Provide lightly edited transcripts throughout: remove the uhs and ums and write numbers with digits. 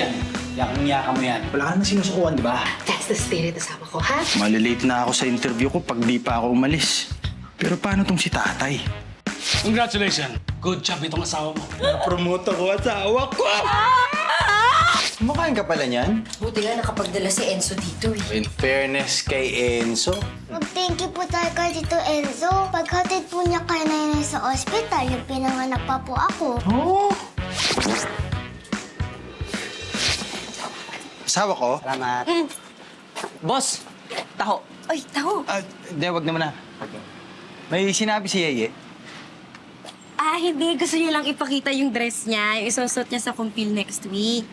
yan. Yakang-yaka mo yan. Wala ka naman sinusukuan, di ba? That's the spirit, asawa ko, ha? Malilate na ako sa interview ko pag di pa ako umalis. Pero paano tong si tatay? Congratulations! Good job itong asawa mo. Promote ako asawa ko! Kumakain ka pala niyan? Buti nga nakapagdala si Enzo dito, eh. In fairness kay Enzo, Mag-thank you po tayo kay Tito Enzo. Paghatid po niya kay nanay sa ospital, yung pinanganak pa po ako. asawa ko? Salamat. Boss, taho. Ay, taho. Hindi, wag naman na. May sinabi si Yeye. Hindi. Gusto niya lang ipakita yung dress niya, yung isusot niya sa kumpil next week.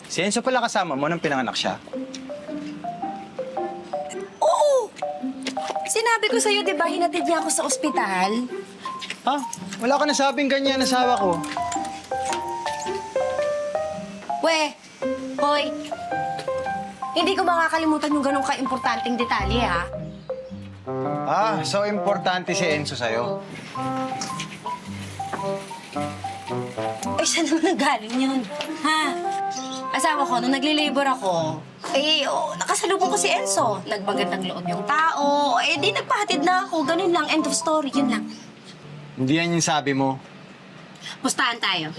Si Enzo pala kasama mo nang pinanganak siya. Oo! Sinabi ko sa'yo, di ba, hinatid niya ako sa ospital? Ha? Wala ka nasabing ganyan, asawa ko. Hoy, hindi ko makakalimutan yung ganong ka-importanteng detalye, ha? So importante si Enzo sa'yo. Saan naman nanggaling yun? Ha? Asawa ko, nung nagle-labor ako, nakasalubong ko si Enzo. Nagbagat ng loob yung tao. Di nagpahatid na ako. Ganun lang. End of story. Yun lang. Hindi yan yung sabi mo. Pustahan tayo.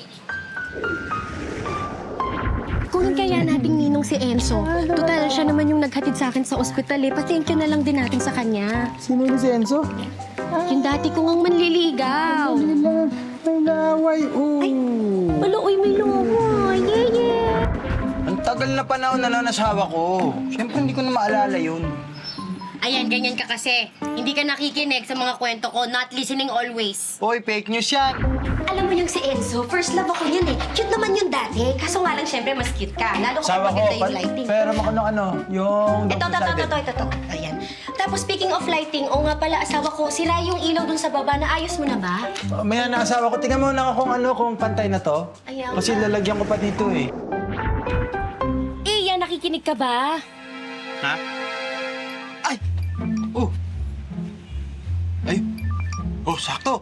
Kunin kaya nating ninong si Enzo. Total, siya naman yung naghatid sa akin sa ospital, eh. Pa-thank you na lang din natin sa kanya. Sino si Enzo? Yung dati ko ngang manliligaw. May laway, Maluoy, may laway. Yeah. Ang tagal na panahon na lang asawa ko. Siyempre hindi ko na maalala yun. Ayan, ganyan ka kasi. Hindi ka nakikinig sa mga kwento ko, not listening always. Hoy, fake news yan. Alam mo yung si Enzo, first love ako yun, eh. Cute naman yun dati. Kaso nga lang, syempre, mas cute ka. Lalo kung Asawa ko, maganda yung lighting. pero ano, yung... Ito. Ayan. Tapos, speaking of lighting, nga pala, asawa ko, sira yung ilaw dun sa baba. Naayos mo na ba? Maya na asawa ko, tingnan mo na kung pantay na to. Ayaw Kasi na. lalagyan ko pa dito eh. Yan, nakikinig ka ba? Ha? Ay! Ay! Sakto!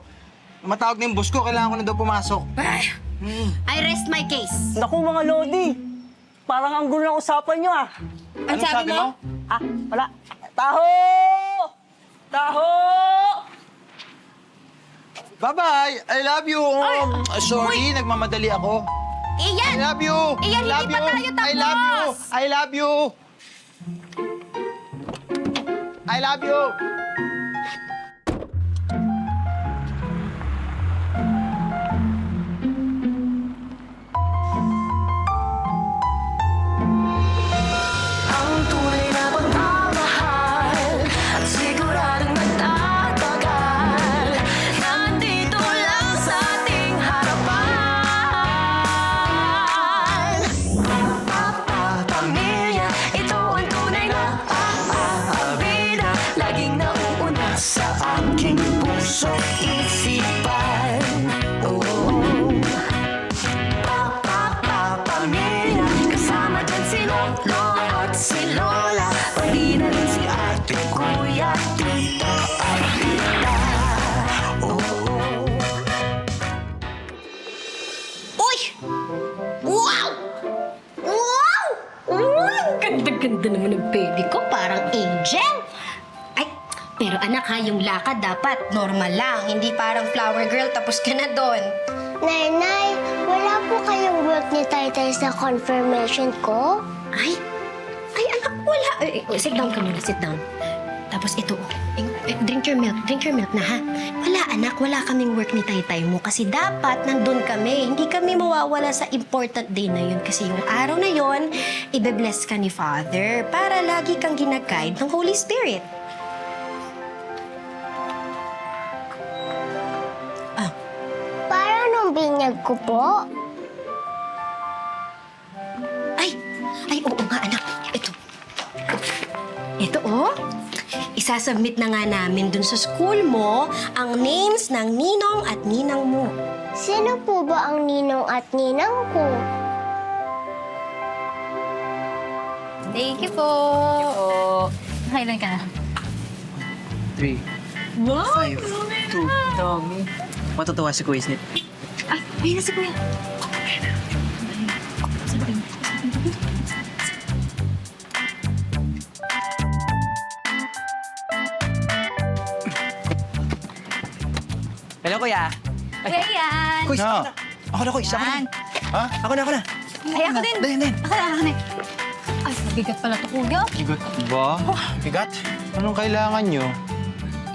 Matawag na yung boss ko, kailangan ko na daw pumasok. I rest my case. Naku, mga Lodi. Parang ang gulo ng usapan nyo, ah. Ang sabi mo? Wala. Taho! Taho! Bye-bye! I love you! Sorry, nagmamadali ako. Iyan! I love you! Iyan, I love hindi pa you! tayo tapos! I love you! I love you! I love you! Ang tunay na pagmamahal at siguradong magtatagal. Nandito lang sa ating harapan. Pamilya, ito ang tunay na pag-aabida. Laging nauuna sa aking puso isipan. Pamilya, kasama dyan si Lolo at si Lola. Pati na rin si ate, kuya, tito at tita. Uy! Wow! Wow! Ganda-ganda naman ng baby ko. Parang angel. Ay, pero anak ha, yung lakad dapat normal lang. Hindi parang flower girl tapos ka na doon. Nay, wala po kayong work ni Taytay sa confirmation ko? Ay, anak, wala. Sit down ka muna, sit down. Tapos ito, drink your milk na ha. Wala anak, wala kaming work ni Taytay mo kasi dapat nandun kami. Hindi kami mawawala sa important day na yun kasi yung araw na yun, ibe-bless ka ni Father para lagi kang ginaguide ng Holy Spirit. Para nung binyag ko po. Ay, oo nga anak. Ito isasubmit na nga namin dun sa school mo ang names ng ninong at ninang mo. Sino po ba ang ninong at ninang ko? Thank you po. Kailan ka na? 3, 5, 2, dami. Matutuwa si Kuya Snip. Ay, ayun na si Kuya. Sabi Hello, kuya. Kuya Ian! Kuy, ako na, Kuy. Ako na. Yan. Ha? Ako na. Ay, ako din. Dayan. Ako na. Ay, mabigat pala to, kuya. Bigot ba? Bigat? Anong kailangan nyo?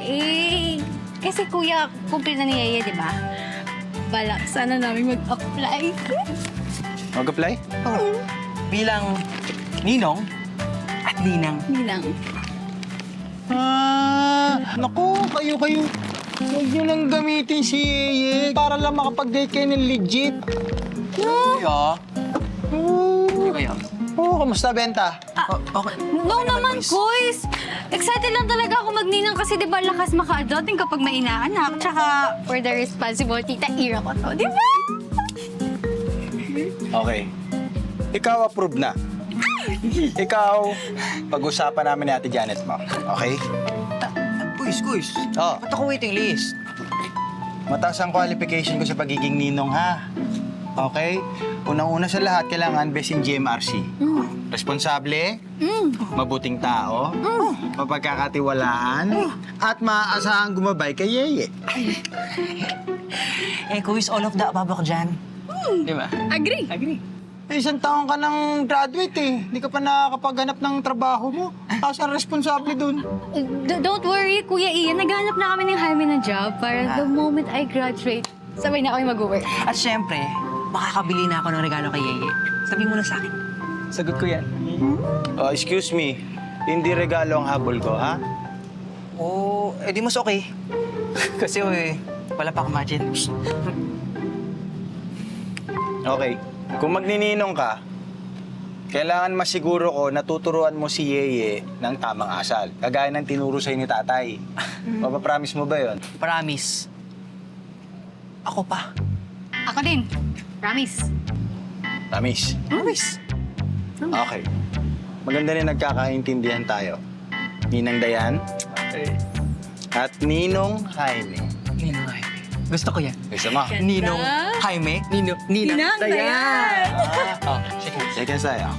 Eh, kasi kuya, kumple na ni Yaya, di ba? Balak sana namin mag-apply. Mag-apply? Bilang ninong at ninang. Nilang. Naku, kayo. Huwag nyo lang gamitin si Yeye para lang makapag-date kayo ng legit. Kuya. Kuya. Kamusta benta? Okay. No naman, Kuys. Excited lang talaga ako magninang kasi di ba lakas maka-adulting kapag may inaanak. Tsaka for the responsible tita, era ko to, di ba? Okay. Ikaw approve na. Ikaw, pag-usapan namin ni Ate Janet mo. Okay? Kuys. Oh, Ba't ako waiting list? mataas ang qualification ko sa pagiging ninong, ha? Okay? Unang-una sa lahat, kailangan best in GMRC. Responsable, mabuting tao, mapagkakatiwalaan, at maaasahang gumabay kay Yeye. Kuys, all of the above ako dyan. Di ba? Agree. Isang taon ka ng graduate Hindi ka pa nakakapaghanap ng trabaho mo. Tapos ang responsable dun. Don't worry, Kuya Ian. Naghanap na kami ng Jaime ng job para the moment I graduate, sabay na kami mag-work. At syempre, makakabili na ako ng regalo kay Yeye. Sabihin mo na sa akin. Sagot ko yan. Excuse me, hindi regalo ang habol ko, ha? Di mas okay. Kasi wala pa akong budget. Okay. Kung magnininong ka, kailangan masiguro ko na tuturuan mo si Yeye ng tamang asal. Kagaya ng tinuro sa'yo ni tatay. Mapapromise mo ba yon? Promise. Ako pa. Ako din. Promise. Promise. Okay. Maganda rin nagkakaintindihan tayo. Ninang Dayan at Ninong Jaime. Ninong Jaime. Gusto ko yan. Isa mo. Ninong Jaime. Ninang Dayan. Sige. Second sa'yo.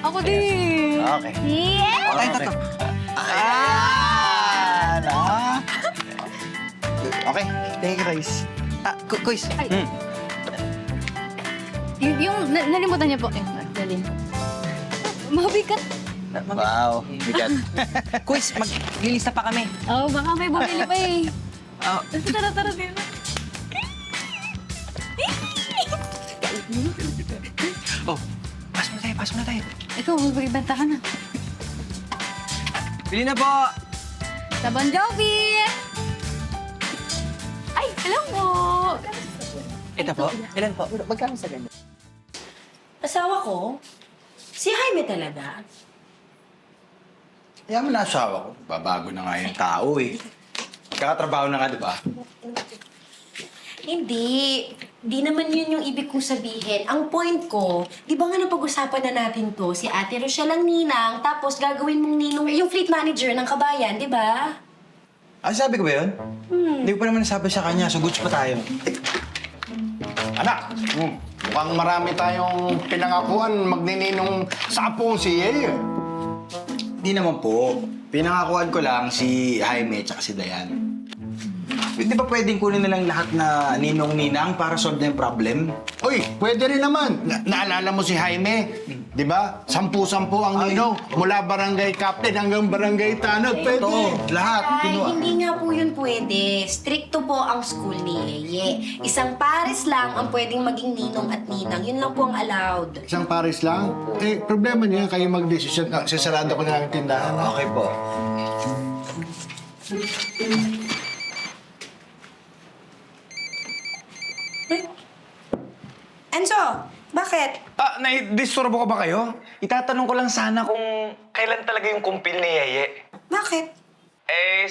Ako din. Okay. Yeah! Okay. Okay. Thank you, guys. Kuys. Yung nalimutan niya po. Dalin. Mabigat. Wow. Bigat. Kuys, maglilista pa kami. Baka may bumili pa eh. Tara, din. Pasok na tayo. Ikaw, magbibenta ka na. Bili na po! Sa Bon Jovi! Ay, hello po! Ito po. Ilan po? Magkano sa ganyan? Asawa ko? Si Jaime talaga? Kaya mo na asawa ko. Babago na nga yung tao Kakatrabaho na nga, di ba? Hindi. Di naman yun yung ibig kong sabihin. Ang point ko, di ba nga napag-usapan na natin to, si Ate Rochelle ang ninang, tapos gagawin mong ninong yung fleet manager ng kabayan, di ba? Sabi ko ba yun? Hindi ko pa naman nasabi sa kanya, so goods pa tayo. Anak, mukhang marami tayong pinangakuan magnininong sapong si Yeye. Hindi naman po. Pinangakuan ko lang si Jaime at si Dayan. Di ba pwedeng kunin nilang lahat na ninong-ninang para solve na yung problem? Uy, pwede rin naman. Naalala mo si Jaime? Di ba? 10-10 ang ninong. Mula barangay captain hanggang barangay tanod. Pwede. Lahat. Ay, hindi nga po yun pwede. Stricto po ang school ni Yeye. Isang pares lang ang pwedeng maging ninong at ninang. Yun lang po ang allowed. Isang pares lang? Problema niya kayo mag-desisyon. Sisarado ko na ang tindahan. Okay po. Enzo, bakit? Nai-disturbo ko ba kayo? Itatanong ko lang sana kung kailan talaga yung kumpil ni Yeye. Bakit?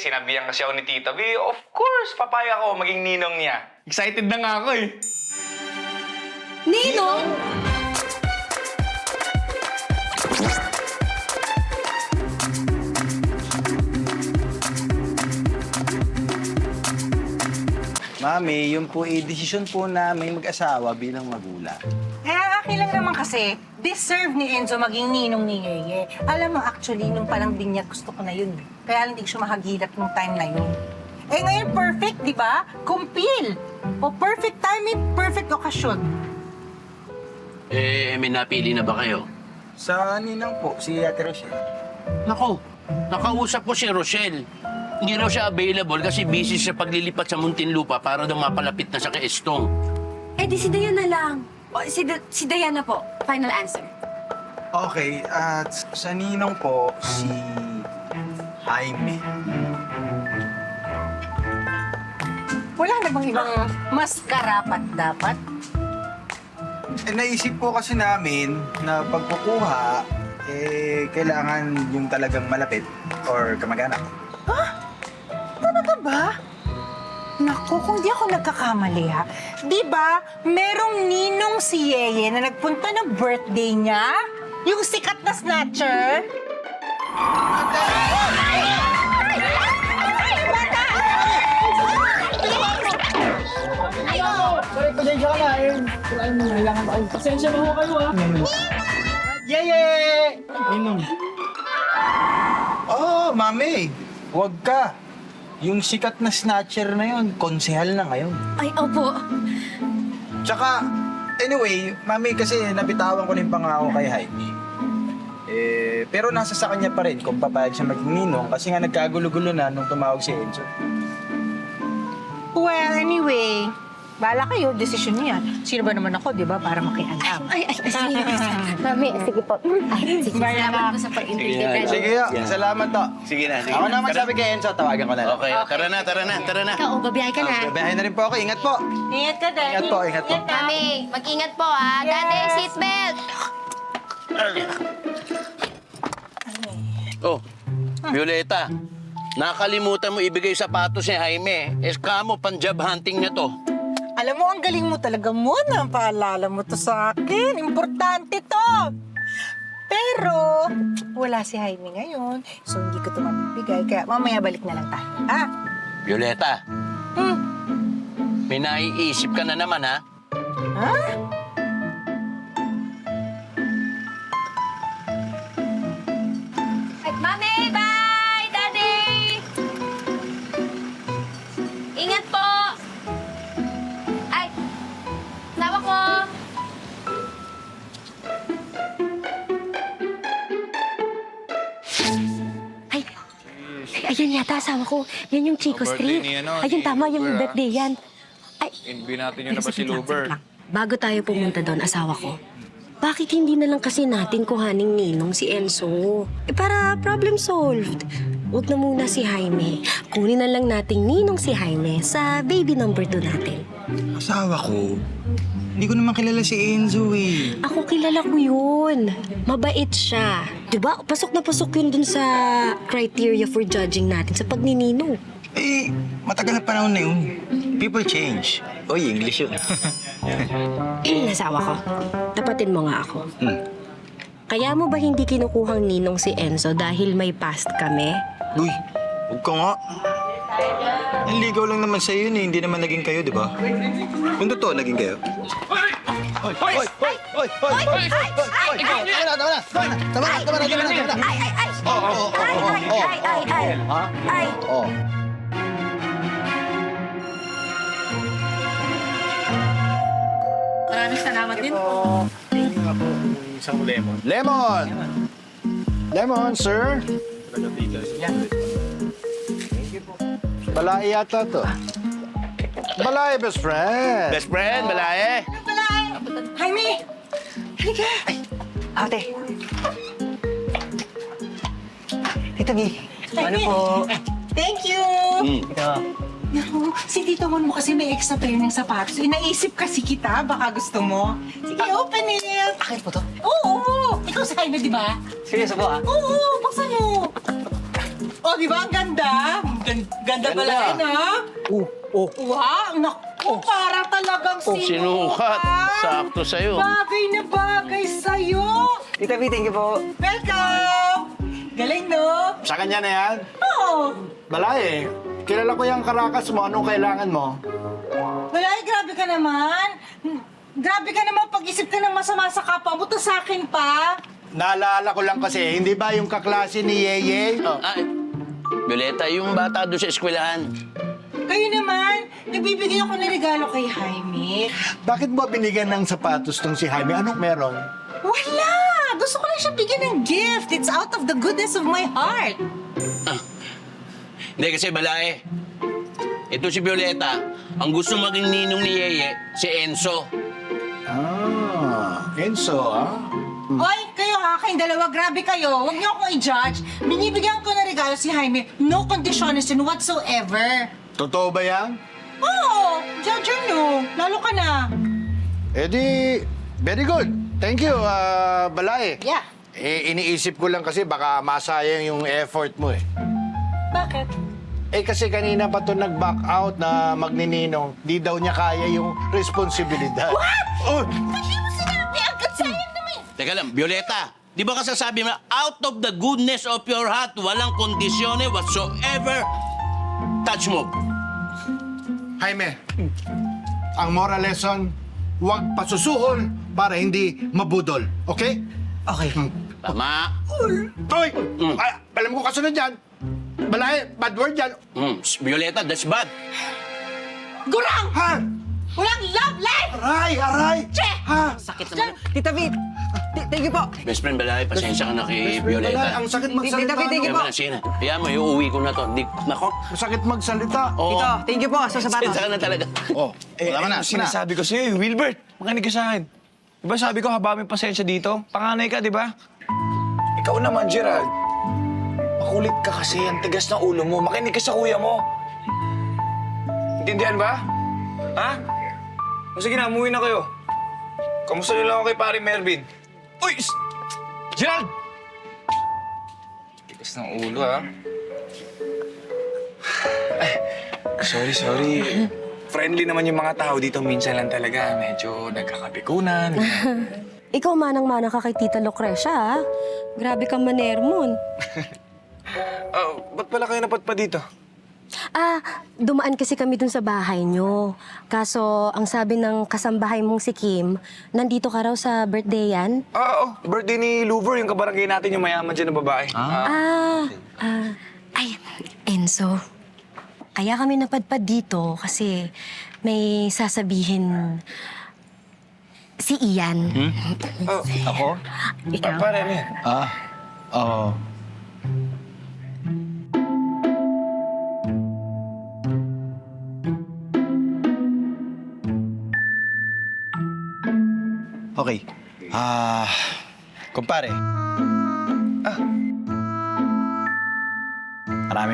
Sinabihan kasi ako ni Tita B. Of course, papaya ko maging ninong niya. Excited na nga ako Ninong? Mami, yun po desisyon po namin mag-asawa bilang magulang. Okay lang naman kasi, deserve ni Enzo maging ninong ni Yeye. Alam mo, actually, nung palang din niya gusto ko na yun. Kaya lang di siya mahagilap nung time na yun. Eh ngayon perfect, di ba? Kumpil. O perfect timing, perfect okasyon. Eh, may napili na ba kayo? Sa ninang po, si Ate Rochelle. Nako, nakausap ko si Rochelle. Hindi raw siya available kasi busy sa paglilipat sa Muntinlupa para daw mapalapit na sa kay Estong. Eh di si Diana lang. O, si Diana po. Final answer. Okay, at sa ninong po, si Jaime. Wala na bang ibang mas karapat dapat? Eh, naisip po kasi namin na pagkukuha, kailangan yung talagang malapit or kamag-anak. Talaga ba? Naku, kung di ako nagkakamali ha. Di ba, merong ninong si Yeye na nagpunta ng birthday niya? Yung sikat na snatcher? Sorry, pasensya ka na. Kailangan mo, kailangan ako. Pasensya mo ho kayo, ha? Yeye! Ninong. Oh, mami. Huwag ka. Yung sikat na snatcher na yun, konsehal na ngayon. Ay, opo. Tsaka, anyway, mami, kasi nabitawan ko na yung pangako kay Jaime. Pero nasa sa kanya pa rin kung papayag siya maging ninong kasi nga nagkagulo-gulo na nung tumawag si Enzo. Well, anyway, bahala kayo, desisyon niya. Sino ba naman ako, di ba, para makialam? Ay, sige. Mami, sige po. Ay, sige. Salamat po sa pag-interview. Sige, salamat to. Sige na, sige Ako na. naman sabi kay Enzo, tawagan ko na lang. Okay, tara na. Ikaw, babiyahe ka na. Babayahin na rin po ako. Ingat po. Ingat ka, Daddy. Ingat po, ingat po. Mami, mag-ingat po, ha? Dati, seatbelt! Oh, Violeta, nakalimutan mo ibigay sapatos ni Jaime. Kamo, pang-job hunting niya to. Alam mo, ang galing mo talaga muna. Paalala mo to sa akin. Importante to. Pero, wala si Jaime ngayon. So, hindi ko ito mapibigay. Kaya mamaya balik na lang tayo. Ah? Violeta, may naiisip ka na naman, ha? Ha? Ay, Mami, bye! Daddy! Ingat po! Ay, tawa ko! Ay, ayun yata, asawa ko. Yan yung Chico Street. Ayun, tama, yung birthday yan. Ay, natin saglit lang. Bago tayo pumunta doon, asawa ko, bakit hindi na lang kasi natin kuhaning ninong si Enzo? Para problem solved. Huwag na muna si Jaime. Kunin na lang nating ninong si Jaime sa baby number 2 natin. Asawa ko. Hindi ko naman kilala si Enzo eh. Ako kilala ko yun. Mabait siya. Diba? Pasok na pasok yun dun sa criteria for judging natin sa pagninino. Eh, matagal na panahon na yun. People change. Oy, English yun. Nasawa ko. Tapatin mo nga ako. Hmm. Kaya mo ba hindi kinukuhang ninong si Enzo dahil may past kami? Uy, huwag ka nga. Ang ligaw lang naman sa'yo yun eh. Hindi naman naging kayo, di ba? Kung totoo, naging kayo. Hoy! Hoy! Hoy! Hoy! Hoy! Hoy! Hoy! Hoy! Tama na! Ay! Ay! Oh. Maraming salamat din. Lemon! Lemon, sir. Balay yata to. Balay, best friend. Best friend, Balaye. Jaime! Halika! Ate. Tita B. Ano po? Thank you! Ito. Naku, si Tito Mon mo kasi may extra pair ng sapatos. Naisip kasi kita, baka gusto mo. Sige, open it! Akin po to? Oo! Ikaw si Jaime, di ba? Seryoso po ah? Oo! Buksan mo! Oh, di ba? Ang ganda! Ganda pala yan, ha? Wow! Naku, para talagang Sinukat. Sakto sa'yo. Bagay na bagay sa'yo! Tita B, thank you po. Welcome! Galing, no? Sa kanya na yan? Oo! Balay, kilala ko yung karakas mo. Anong kailangan mo? Balay, grabe ka naman. Grabe ka naman pag-isip ka ng masama sa kapwa mo. To sa akin pa. Naalala ko lang kasi, hindi ba yung kaklase ni Yeye? Oh, Violeta, yung bata doon sa eskwelahan. Kayo naman, nagbibigay ako ng regalo kay Jaime. Bakit mo binigyan ng sapatos tong si Jaime? Anong meron? Wala! Gusto ko lang siya bigyan ng gift. It's out of the goodness of my heart. Hindi kasi balae. Ito si Violeta, ang gusto maging ninong ni Yeye, si Enzo. Enzo, Oy, kayo kayong dalawa, grabe kayo. Huwag niyo akong i-judge. Binibigyan ko ng regalo si Jaime. No conditions and whatsoever. Totoo ba yan? Oo, judge nyo. Lalo ka na. Di, very good. Thank you, Balae. Yeah. Iniisip ko lang kasi baka masayang yung effort mo eh. Bakit? Kasi kanina pa to nag-back out na magnininong. Di daw niya kaya yung responsibilidad. What? Oh! Hindi mo sinabi agad sayang naman. Teka lang, Violeta, di ba kasasabi mo, out of the goodness of your heart, walang kondisyone whatsoever, touch mo. Jaime, ang moral lesson, huwag pasusuhol para hindi mabudol. Okay? Okay. Tama. Toy! Alam ko kasunod yan. Balae, bad word yan. Violeta, that's bad. Gurang! Ha? Walang love life! Aray! Che! Ha? Sakit naman. Tita V, thank you po. Best friend, Balae, pasensya ka na kay Violeta. Ang sakit magsalita. Thank you Kaya po. ba na, sige na. Kaya mo, iuwi ko na to. Nako. Masakit magsalita. Oo. Tito, thank you po sa sapatos. Pasensya ka na talaga. Oh, wala ka na. Sinasabi ko sa'yo, Wilbert, makinig ka sa akin. Diba sabi ko, haba may pasensya dito? Panganay ka, di ba? Ikaw naman, Gerald. Makulit ka kasi, ang tigas ng ulo mo. Makinig ka sa kuya mo. Intindihan ba? Ha? O sige na, umuwi na kayo. Kamusta nyo lang ako kay pare Melvin? Uy! Gerald! Tigas ng ulo, ha? Ay, sorry. Friendly naman yung mga tao dito. Minsan lang talaga. Medyo nagkakapikunan. Ikaw manang-mana ka kay Tita Lucrecia, ha? Grabe kang manermon. Ba't pala kayo napadpa dito? Dumaan kasi kami dun sa bahay nyo. Kaso, ang sabi ng kasambahay mong si Kim, nandito ka raw sa birthday yan? Birthday ni Louver, yung kabarangay natin, yung mayaman dyan na babae. Ay, Enzo. Kaya kami napadpad dito kasi may sasabihin si Ian. Ako? Ikaw? Pare, ano yan? Oo. Okay. Kumpare.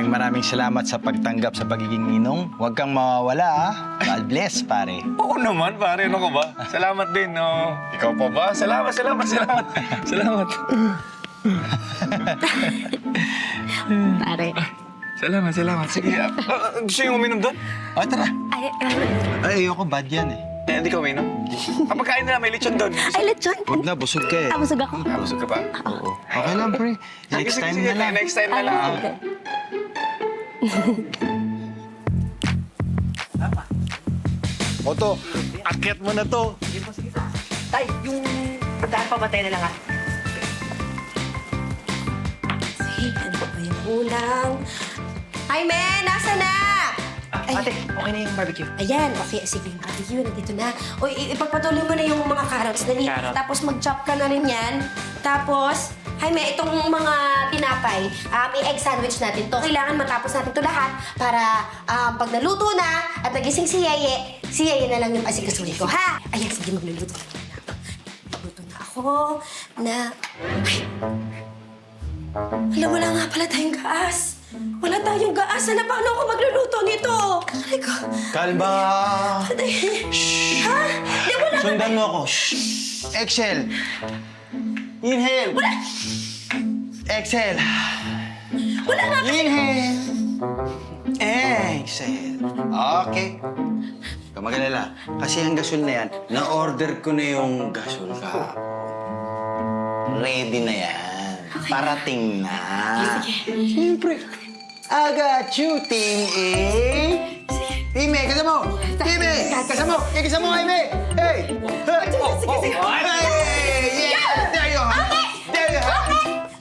Maraming salamat sa pagtanggap sa pagiging ninong. Huwag kang mawawala, ha? God bless, pare. Oo naman, pare. Ano ka ba? Salamat din, no? Ikaw pa ba? Salamat. Salamat. Pare. Salamat. Sige. Gusto yung uminom doon? Tara. Ay, ayoko. Bad yan, eh. Hindi ka uminom? Pagkain nila, may lechon doon. Ay, lechon. Huwag na, busog ka, eh. Busog ako. Busog ka pa? Oo. Okay lang, pre. Next time na lang. Next time na lang. Okay. Oto, akyat mo na to. Tay, yung daan pamatay na lang, ha? Ano ba yung kulang? Jaime, nasa na? Ate, okay na yung barbecue. Ayan, okay. Sige, yung barbecue, nandito na. O, ipagpatuloy mo na yung mga carrots. Dali. Carrot. Tapos mag-chop ka na rin yan. Tapos, Jaime, itong mga tinapay, i-egg sandwich natin to. Kailangan matapos natin to lahat para pag naluto na at nagising si Yeye na lang yung asikasuhin ko, ha? Ayan, sige, magluluto na. Magluluto na ako na... Ay! Alam, wala nga pala tayong gaas. Wala tayong gaas. Ano, paano ako magluluto nito? Ay, ko. Kalma! Ha? Di, wala ka. Sundan mo ako. Shh! Exhale. Inhale. Wala. Exhale. Wala nga. Inhale. Exhale. Okay. Huwag ka mag-alala. Kasi ang gasol na yan, na-order ko na yung gasol ka. Ready na yan. Parating na. Siyempre. I got you, Team A. Team A, kasama mo. Team A, kasama mo. Kasama mo, Jaime. Hey. Sige. Hey. Yeah. There you are. There you are.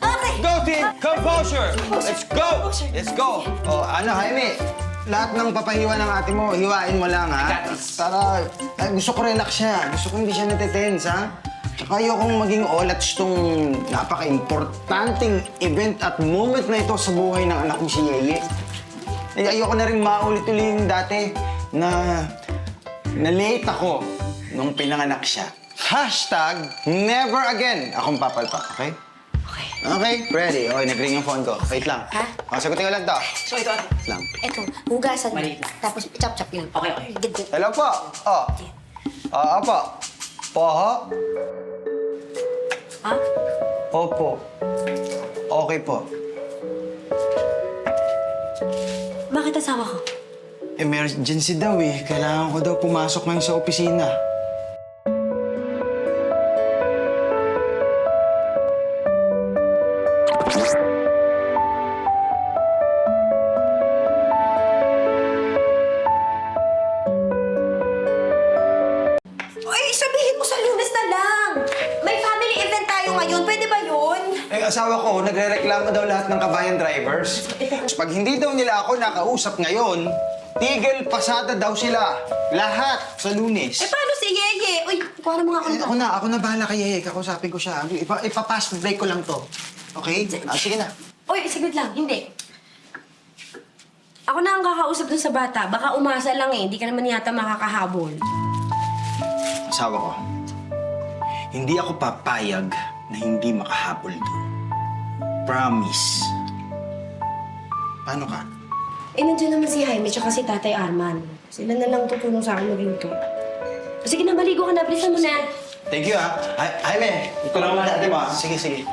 Okay. Go, team. Composure. Let's go. Oh, ano, Jaime? lahat ng papahiwa ng ate mo, hiwain mo lang, ha? Para, gusto ko relax siya. Gusto ko hindi siya natitense, ha? Tsaka ayokong maging olats tong napaka-importanting event at moment na ito sa buhay ng anak ko si Yeye. Ayoko na rin maulit-ulit yung dati na late ako nung pinanganak siya. #never again akong papalpak, okay? Okay, ready. Okay, nag-ring yung phone ko. Wait lang. Ha? Sagutin ko lang to. So, ito, Lang. Eto, hugasan mo. Maliit lang. Tapos chop-chop lang. Okay. Gid-gid. Hello po. Oh. Opo. Poho? Ha? Opo. Okay po. Bakit asawa ko? Emergency daw eh. Kailangan ko daw pumasok ngayon sa opisina. Ay, sabihin mo sa Lunes na lang. May family event tayo ngayon. Pwede ba yun? Eh, asawa ko, nagre-reklamo daw lahat ng kabayan drivers. Tapos pag hindi daw nila ako nakausap ngayon, tigil pasada daw sila. Lahat sa Lunes. Eh, paano si Yeye? Uy, kuha mo nga ako. Ako na bahala kay Yeye. Kakausapin ko siya. Ipa-pass break ko lang to. Okay? Sige na. Uy, sige lang. Hindi. Ako na ang kakausap dun sa bata. Baka umasa lang eh. Hindi ka naman yata makakahabol. Asawa ko, hindi ako papayag na hindi makahabol doon. Promise. Paano ka? Eh, nandiyan naman si Jaime tsaka si Tatay Arman. Sila na lang tutulong sa akin magluto. Sige na, maligo ka na. Bilisan mo na. Thank you, ha. Jaime, ito lang naman natin mo, ha. Sige, sige.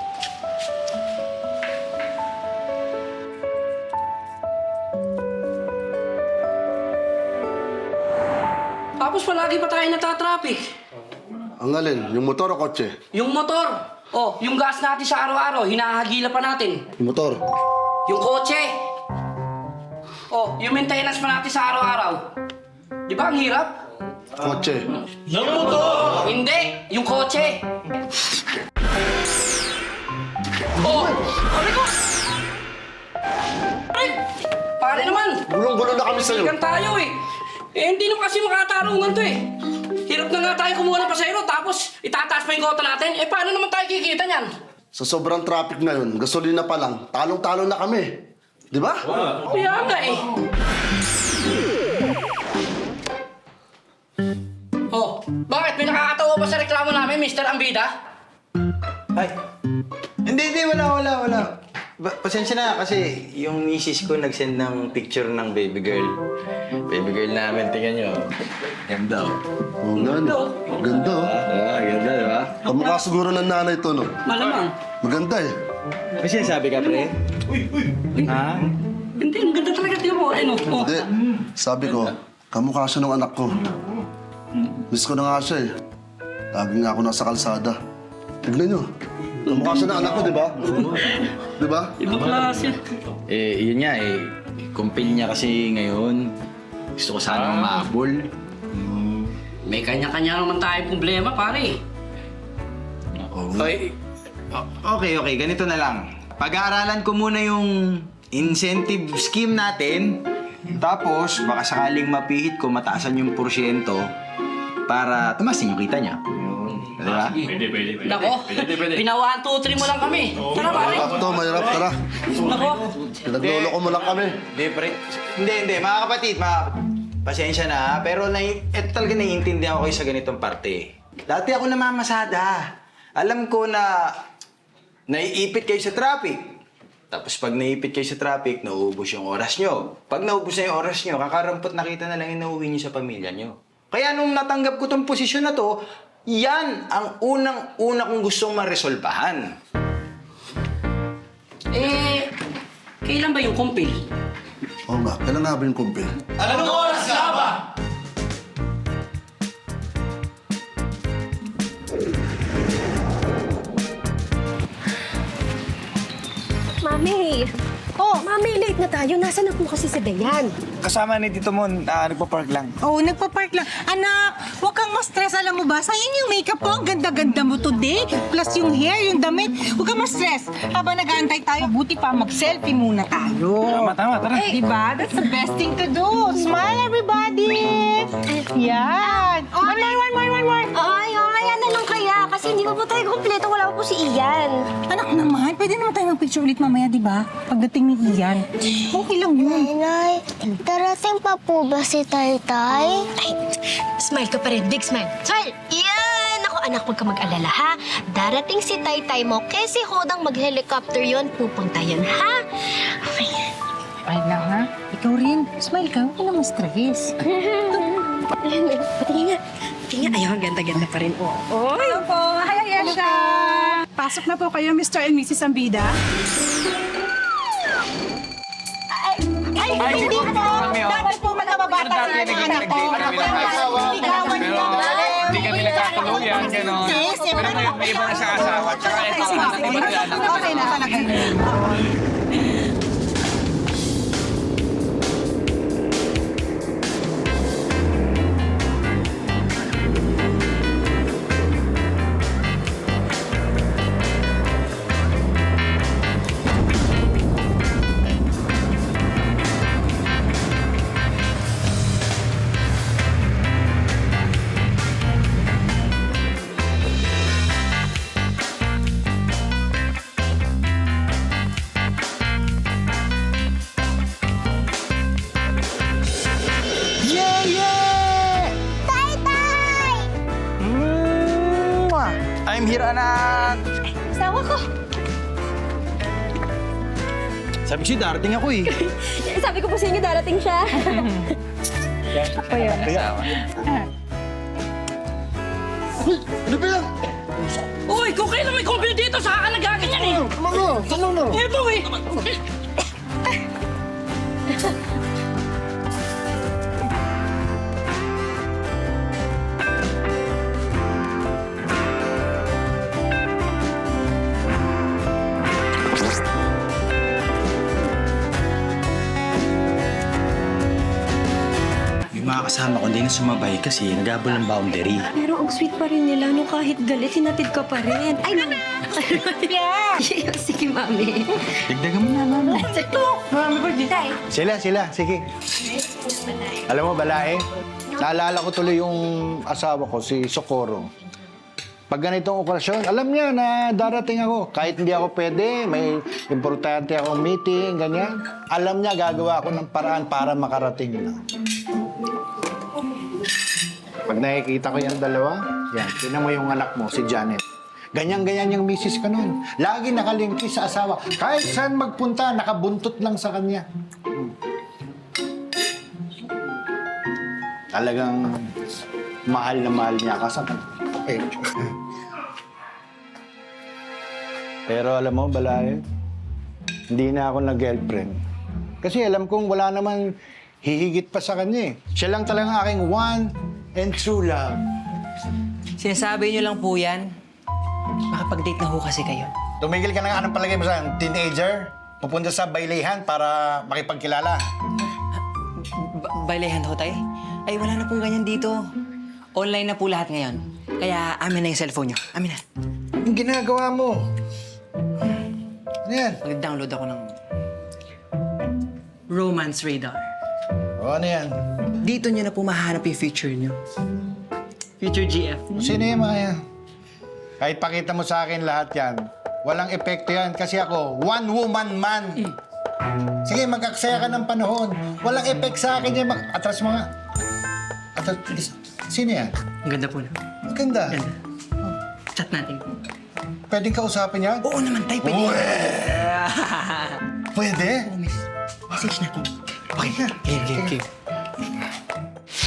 Tapos palagi pa tayo natatraffic. Ang alin, yung motor o kotse? Yung motor. Oh, yung gas natin sa araw-araw, hinahagila pa natin. Yung motor. Yung kotse. Oh, yung maintenance pa natin sa araw-araw. Di ba ang hirap? Kotse. Yung motor! Hindi, yung kotse. Oh, sabi ko! Ay, pare naman. Gulong-gulo na kami sa'yo. Sigan tayo eh. Eh, hindi naman kasi makatarungan to eh. Hirap na nga tayo kumuha ng pasahero tapos itataas pa yung kota natin. Eh, paano naman tayo kikita niyan? Sa sobrang traffic ngayon, gasolina pa lang, talong-talong na kami. Di ba? Kaya nga eh. Oh, bakit? May nakakatawa ba sa reklamo namin, Mr. Ambida? Ay. Hindi, wala. Pasensya na kasi yung misis ko nag-send ng picture ng baby girl. Baby girl namin, tingnan nyo. Ganda, oh. Oo nga, no. Ganda, oh. Ganda, di ba? Kamukha siguro ng nanay to, no? Malamang. Maganda, eh. May sinasabi ka, pre? Ha? Hindi, ang ganda talaga. Tingnan mo, ano? Oh. Hindi. Sabi ko, kamukha siya ng anak ko. Miss ko na nga siya, eh. Lagi nga ako nasa kalsada. Tignan nyo. Kamukha siya ng anak ko, di ba? Di ba? Ibang klase. Yun nga, kumpil niya kasi ngayon. Gusto ko sana mahabol. May kanya-kanya naman tayong problema, pare. Okay. Ganito na lang. Pag-aaralan ko muna yung incentive scheme natin. Tapos, baka sakaling mapihit ko, mataasan yung porsyento para tumasin yung kita niya. Di ba? Nako, pina 1, 2, 3 mo lang kami. Tara, pare. Mahirap to, mahirap. Tara. Nako. Pinagloloko mo lang kami. Hindi. Mga kapatid, pasensya na, ha? Pero ito talaga naiintindihan ko kayo sa ganitong parte. Dati ako namamasada. Alam ko na naiipit kayo sa traffic. Tapos pag naiipit kayo sa traffic, nauubos yung oras nyo. Pag naubos na yung oras nyo, kakarampot na kita na lang yung nauwi nyo sa pamilya nyo. Kaya nung natanggap ko tong posisyon na to, yan ang unang-una kong gustong maresolbahan. Eh, kailan ba yung kumpil? Oo nga, kailan nga ba yung kumpil? Anong oras nga ba? Mami! Oh, Mami, balik na tayo. Nasaan na po kasi si Dayan? Kasama ni Tito Mon, nagpa-park lang. Oo, nagpa-park lang. Anak, huwag kang ma-stress. Alam mo ba, sayang yung makeup mo. Ang ganda-ganda mo today. Plus yung hair, yung damit. Huwag kang ma-stress. Habang nag-aantay tayo, buti pa mag-selfie muna tayo. Tama, tara. Diba? That's the best thing to do. Smile, everybody! Yan! One more! Ay, ano lang kaya? Kasi hindi pa po tayo kompleto. Wala pa po si Ian. Anak naman, pwede naman tayo mag-picture ulit mamaya, di ba? Pagdating ni Ian. Okay lang yun. Nay, darating pa po ba si Taytay? Ay, smile ka pa rin. Big smile. Smile! Yan! Ako, anak, huwag ka mag-alala, ha? Darating si Taytay mo. Kasi hodang mag-helicopter yon, pupunta yun, ha? Okay. Ay lang, ha? Ikaw rin. Smile ka. Huwag ka naman stress. Patingin nga. Patingin nga. Ayaw, ang ganda-ganda pa rin. Oh. Hello po. Hi, Ayesha. Pasok na po kayo, Mr. and Mrs. Ambida. Ay, hindi po. Dapat po magkababata sa anak ko. Hindi kami nagkakuluyan, gano'n. Pero ngayon, may iba na sa asawa. Tsaka ito, Okay na talaga. I'm here, anak! Asawa ko. Sabi ko darating ako eh. Sabi ko po sa inyo, darating siya. Ako yun. Ano ba yan? Uy, kung kailan may kumpil dito, saka ka nagaganyan eh. Ano? Ito eh. May mga kasama ko, hindi na sumabay kasi nagabol ng boundary. Pero ang sweet pa rin nila, no? Kahit galit, hinatid ka pa rin. Ay, mami. Yeah! Sige, mami. Dagdagan mo na, mama. Mami ko dito. Sila, sige. Alam mo, Balae, naalala ko tuloy yung asawa ko, si Socorro. Pag ganitong okasyon, alam niya na darating ako. Kahit hindi ako pwede, may importante akong meeting, ganyan. Alam niya, gagawa ako ng paraan para makarating na. Pag nakikita ko yung dalawa, yan, tinan mo yung anak mo, si Janet. Ganyan-ganyan yung misis ko noon. Lagi nakalingki sa asawa. Kahit saan magpunta, nakabuntot lang sa kanya. Talagang mahal na mahal niya kasama. Pero alam mo, Balae, hindi na ako nag-girlfriend. Kasi alam kong wala naman hihigit pa sa kanya eh. Siya lang talagang aking one and true love. Sinasabi niyo lang po yan. Makapag-date na ho kasi kayo. Tumigil ka na nga, anong palagay mo sa teenager? Pupunta sa bailehan para makipagkilala. Bailehan ho, tay? Ay, wala na pong ganyan dito. Online na po lahat ngayon. Kaya amin na yung cellphone niyo. Amin na. Anong ginagawa mo? Ano yan? Mag-download ako ng Romance Radar. O, ano yan? Dito niyo na po mahanap yung feature niyo. Feature GF. Sino yung mga yan? Kahit pakita mo sa akin lahat yan, walang epekto yan kasi ako, one-woman man. Sige, mag-aksaya ka ng panahon. Walang epek sa akin yan. Atras mo nga. Atras. Sino yan? Ang ganda po na. Maganda. Chat natin. Pwedeng kausapin yan? Oo naman, tay. Pwede. Pwede? Oo, miss. Message natin. Okay. Okay.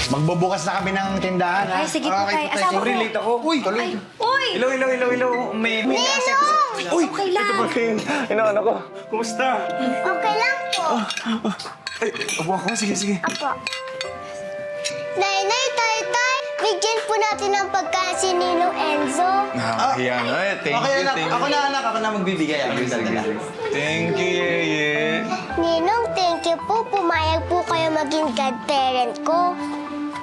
Magbubukas na kami ng tindahan, ha? Ay, sige po, tay. Asawa ko. Late ako. Uy, tuloy. Ay, uy! Hello. May Uy, Okay lang. Ano ko? Kumusta? Okay lang po. Ay, upo ako. Sige. Apo. Nay, Taytay, bigyan po natin ng pagkain si Ninong Enzo. Nakakahiya nga eh. Thank Okay, you, anak. thank Ako you. na, anak. Ako na magbibigay. Thank you, Yeye. Ninong, thank you po. Pumayag po kayo maging godparent ko.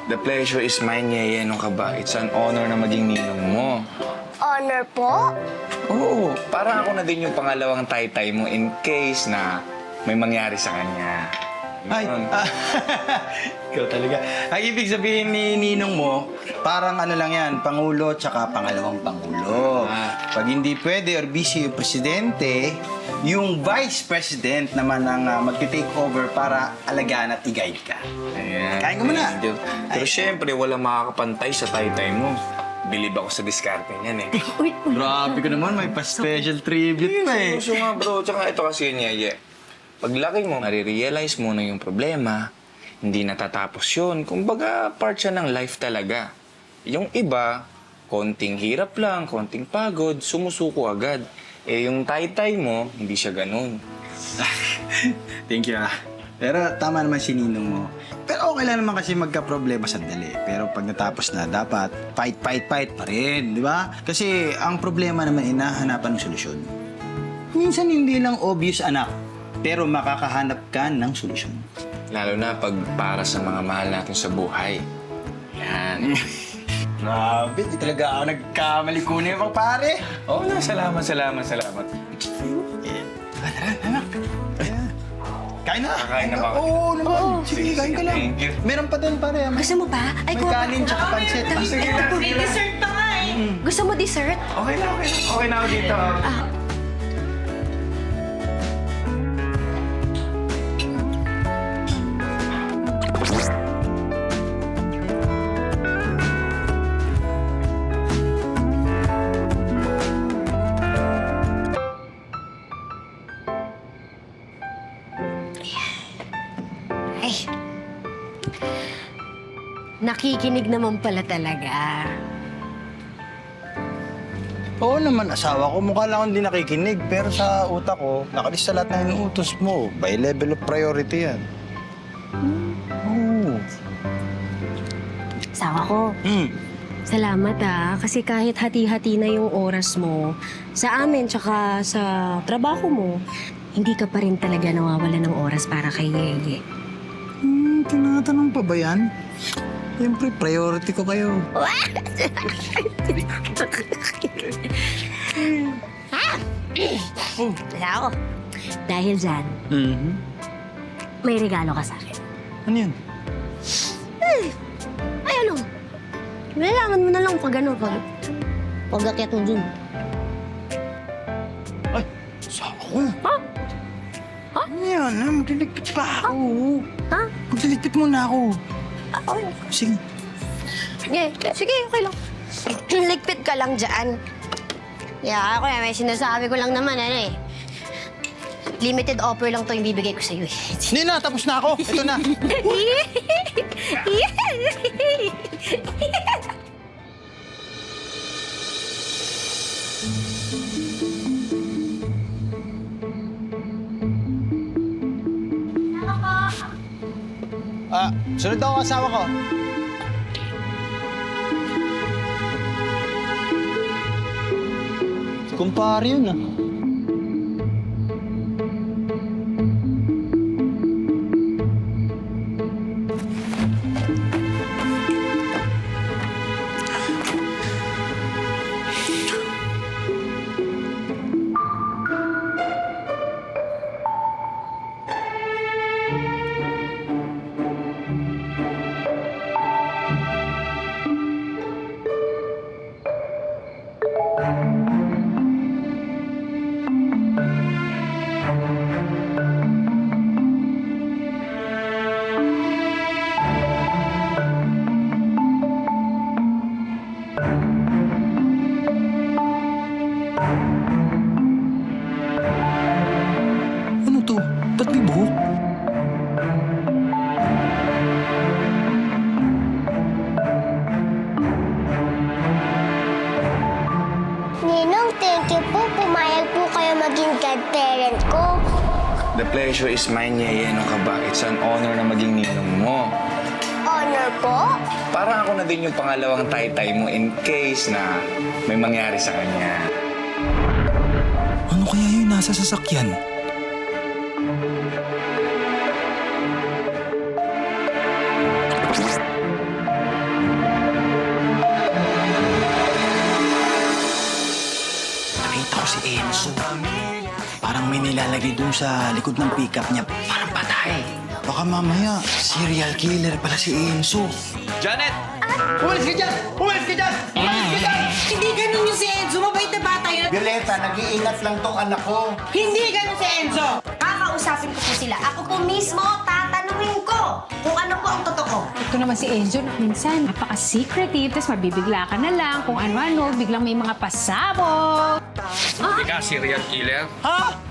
The pleasure is mine, Yeye. Ano ka ba? It's an honor na maging ninong mo. Honor po? Oo, parang ako na din yung pangalawang taytay mo in case na may mangyari sa kanya. Ay, Yun. ikaw talaga. Ang ibig sabihin ni ninong mo, parang ano lang yan, pangulo tsaka pangalawang pangulo. Pag hindi pwede or busy yung presidente, yung vice president naman ang mag-take over para alagaan at i-guide ka. Ayan. Kain ka muna. Thank you. Pero syempre, walang makakapantay sa taytay mo. Bilib ako sa diskarte niyan eh. Grabe ka naman, may pa-special tribute pa eh. Gusto nga bro, tsaka ito kasi yun, Yeye. Paglaki mo, marirealize mo na yung problema, hindi natatapos yun. Kumbaga, part siya ng life talaga. Yung iba, konting hirap lang, konting pagod, sumusuko agad. Eh, yung taytay mo, hindi siya ganun. Thank you ah. Pero tama naman si ninong mo. Pero okay lang naman kasi magka-problema sandali. Pero pag natapos na, dapat fight pa rin, di ba? Kasi ang problema naman, inahanapan ng solusyon. Minsan hindi lang obvious, anak. Pero makakahanap ka ng solusyon. Lalo na pag para sa mga mahal natin sa buhay. Yan. Grabe, di talaga ako nagkamali ko na yung pare. Oo na, salamat. Tara, anak. Kain na. Kakain na ba? Oo naman. Sige, kain ka lang. Thank you. Meron pa doon, pare. Gusto mo pa? Ay, May kuha pa. kanin tsaka pansit. Sige na. May dessert pa nga eh. Gusto mo dessert? Okay na. Okay na ako dito. Ay. Nakikinig naman pala talaga. Oo naman, asawa ko. Mukha lang akong di nakikinig. Pero sa utak ko, nakalista lahat ng inuutos mo. By level of priority yan. Oo. Asawa ko. Salamat kasi kahit hati-hati na yung oras mo sa amin tsaka sa trabaho mo, hindi ka pa rin talaga nawawala ng oras para kay Yeye. Tinatanong pa ba yan? Siyempre, priority ko kayo. Ako. Dahil dyan, may regalo ka sa akin. Ano yun? Ay, ano? Kailangan mo na lang pag ano, pag akyat mo dun. Ay, asawa ko. Ha? Ano yan? Magliligpit pa ako. Ha? Magliligpit muna ako. Okay. Sige. Sige, okay lang. Ligpit ka lang dyan. Yeah, ako may sinasabi ko lang naman, ano eh. Limited offer lang to yung bibigay ko sa'yo eh. Hindi na, tapos na ako. Ito na. Sunod ako asawa ko. Kumpare yun ah. Ano to? Ba't may buhok? Ninong, thank you po. Pumayag po kayo maging godparent ko. The pleasure is mine, Yeye. Ano ka ba? It's an honor na maging ninong mo. Honor po? Parang ako na din yung pangalawang taytay mo in case na may mangyari sa kanya. Ano kaya yung nasa sasakyan? ilalagay dun sa likod ng pickup niya. Parang patay. Baka mamaya, serial killer pala si Enzo. Janet! Umalis ka dyan! Umalis ka dyan! Umalis ka dyan! Hindi ganun yung si Enzo. Mabait na bata yun. Violeta, nag-iingat lang tong anak ko. Hindi ganun si Enzo. Kakausapin ko po sila. Ako po mismo, tatanungin ko kung ano po ang totoo. Ito naman si Enzo na minsan napaka-secretive, tapos mabibigla ka na lang kung ano-ano, biglang may mga pasabog. Ika, serial killer? Ha?